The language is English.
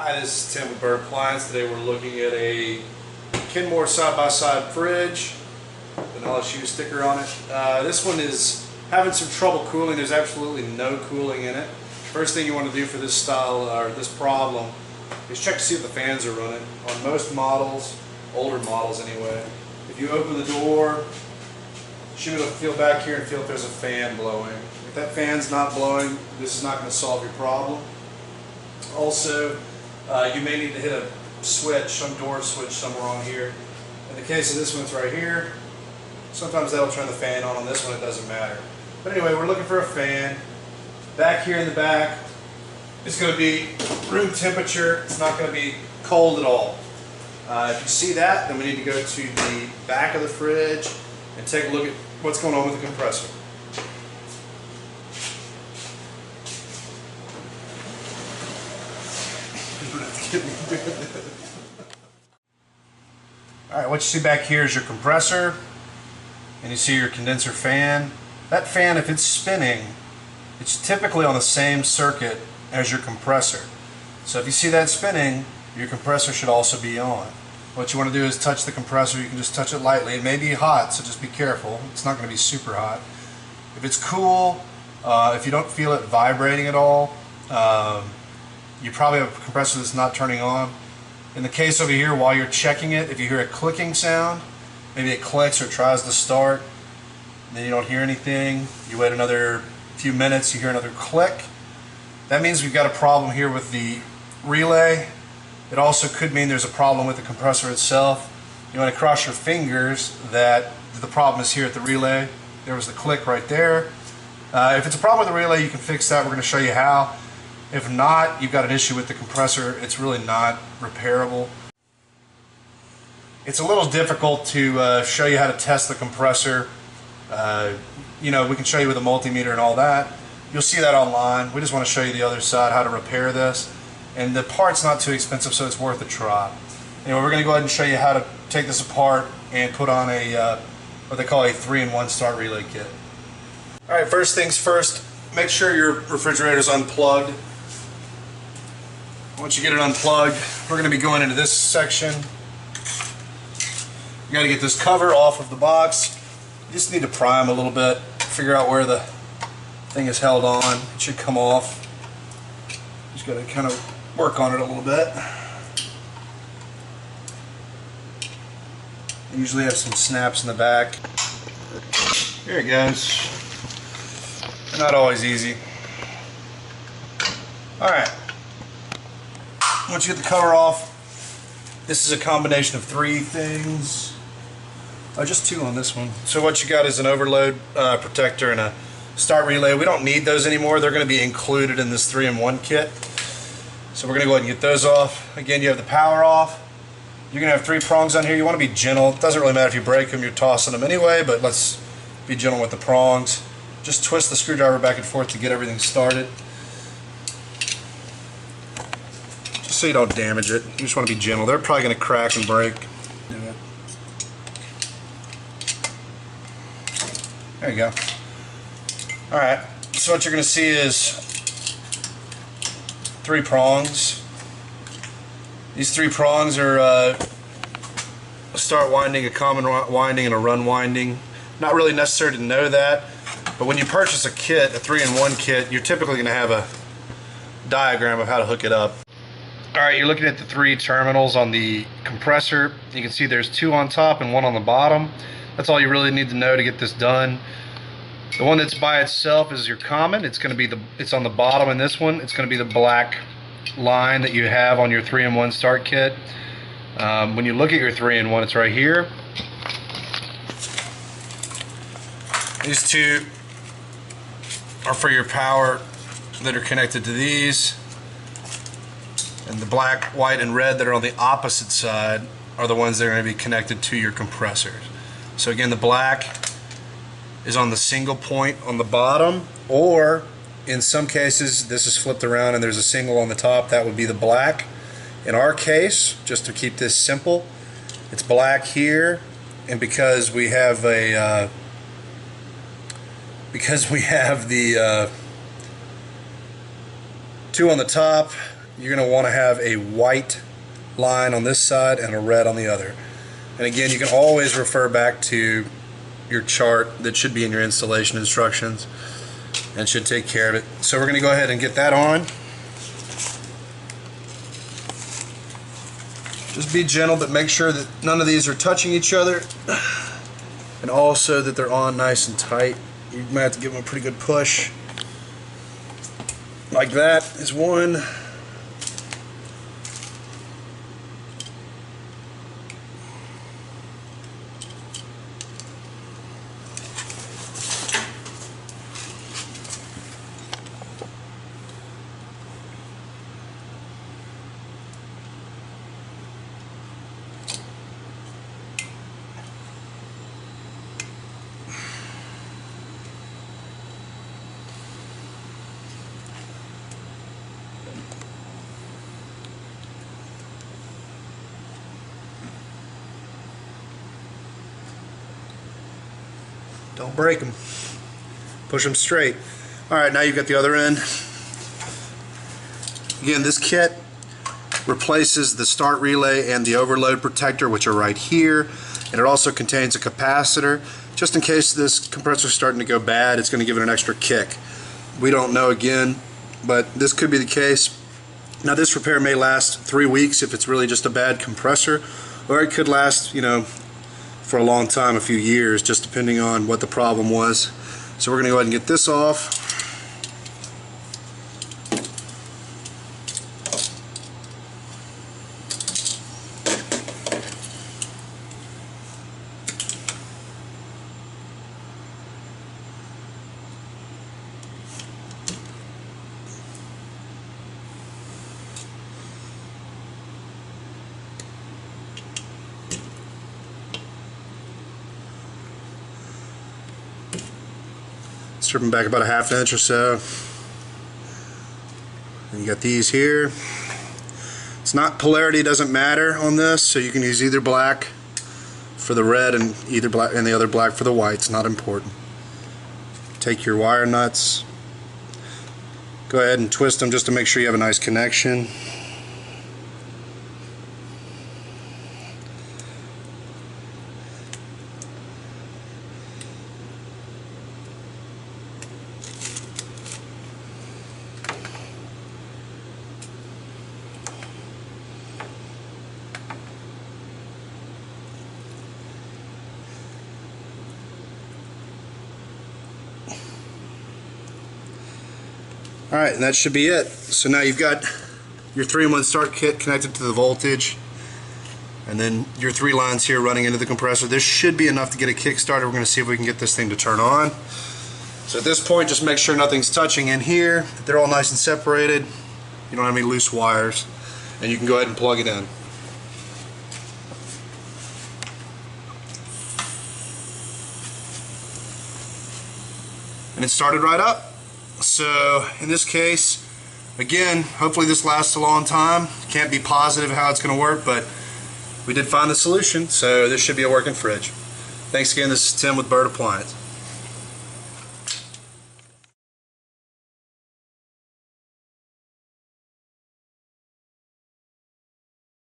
Hi, this is Tim with Bird Appliance. Today we're looking at a Kenmore side-by-side fridge with an LSU sticker on it. This one is having some trouble cooling. There's absolutely no cooling in it. First thing you want to do for this style or this problem is check to see if the fans are running. On most models, older models anyway, if you open the door, you should be able to feel back here and feel if there's a fan blowing. If that fan's not blowing, this is not going to solve your problem. Also, you may need to hit a switch, some door switch somewhere on here. In the case of this one, it's right here. Sometimes that'll turn the fan on. On this one, it doesn't matter. But anyway, we're looking for a fan. Back here in the back, it's going to be room temperature. It's not going to be cold at all. If you see that, then we need to go to the back of the fridge and take a look at what's going on with the compressor. Alright, what you see back here is your compressor, and you see your condenser fan. That fan, if it's spinning, it's typically on the same circuit as your compressor. So if you see that spinning, your compressor should also be on. What you want to do is touch the compressor. You can just touch it lightly. It may be hot, so just be careful. It's not going to be super hot. If it's cool, if you don't feel it vibrating at all, you probably have a compressor that's not turning on. In the case over here, while you're checking it, if you hear a clicking sound, maybe it clicks or tries to start, then you don't hear anything, you wait another few minutes, you hear another click, that means we've got a problem here with the relay. It also could mean there's a problem with the compressor itself. You want to cross your fingers that the problem is here at the relay. There was the click right there. If it's a problem with the relay, you can fix that. We're going to show you how. If not, you've got an issue with the compressor. It's really not repairable. It's a little difficult to show you how to test the compressor. You know, we can show you with a multimeter and all that. You'll see that online. We just want to show you the other side, how to repair this. And the part's not too expensive, so it's worth a try. Anyway, we're going to go ahead and show you how to take this apart and put on a what they call a 3-in-1 start relay kit. Alright, first things first, make sure your refrigerator is unplugged. Once you get it unplugged, we're going to be going into this section. You got to get this cover off of the box. You just need to prime a little bit, figure out where the thing is held on. It should come off. Just got to kind of work on it a little bit. I usually have some snaps in the back. Here it goes. They're not always easy. Alright. Once you get the cover off, this is a combination of 3 things. Oh, just 2 on this one. So what you got is an overload protector and a start relay. We don't need those anymore. They're going to be included in this 3-in-1 kit. So we're going to go ahead and get those off. Again, you have the power off. You're going to have 3 prongs on here. You want to be gentle. It doesn't really matter if you break them, you're tossing them anyway, but let's be gentle with the prongs. Just twist the screwdriver back and forth to get everything started. Just so you don't damage it. You just want to be gentle. They're probably going to crack and break. There you go. Alright, so what you're going to see is 3 prongs. These 3 prongs are a start winding, a common winding, and a run winding. Not really necessary to know that, but when you purchase a kit, a 3-in-1 kit, you're typically going to have a diagram of how to hook it up. Alright, you're looking at the 3 terminals on the compressor. You can see there's 2 on top and 1 on the bottom. That's all you really need to know to get this done. The one that's by itself is your common. It's going to be it's on the bottom in this one. It's going to be the black line that you have on your 3-in-1 start kit. When you look at your 3-in-1, it's right here. These 2 are for your power that are connected to these. And the black, white, and red that are on the opposite side are the ones that are going to be connected to your compressors. So again, the black is on the single point on the bottom, or in some cases this is flipped around and there's a single on the top. That would be the black. In our case, just to keep this simple, it's black here, and because we have the 2 on the top you're going to want to have a white line on this side and a red on the other. And again, you can always refer back to your chart that should be in your installation instructions and should take care of it. So we're going to go ahead and get that on. Just be gentle, but make sure that none of these are touching each other, and also that they're on nice and tight. You might have to give them a pretty good push. Like that is one. Don't break them. Push them straight. Alright, now you've got the other end. Again, this kit replaces the start relay and the overload protector, which are right here. And it also contains a capacitor. Just in case this compressor is starting to go bad, it's going to give it an extra kick. We don't know again, but this could be the case. Now this repair may last 3 weeks if it's really just a bad compressor, or it could last, for a long time, a few years, just depending on what the problem was. So we're going to go ahead and get this off. Strip them back about a ½ inch or so. And you got these here. It's not, polarity doesn't matter on this, so you can use either black for the red and either black and the other black for the white. It's not important. Take your wire nuts. Go ahead and twist them just to make sure you have a nice connection. Alright, and that should be it. So now you've got your 3-in-1 start kit connected to the voltage, and then your 3 lines here running into the compressor. This should be enough to get a kick started. We're going to see if we can get this thing to turn on. So at this point, just make sure nothing's touching in here. They're all nice and separated. You don't have any loose wires, and you can go ahead and plug it in. And it started right up. So in this case, again, hopefully this lasts a long time. Can't be positive how it's going to work, but we did find the solution, so this should be a working fridge. Thanks again. This is Tim with Bird Appliance.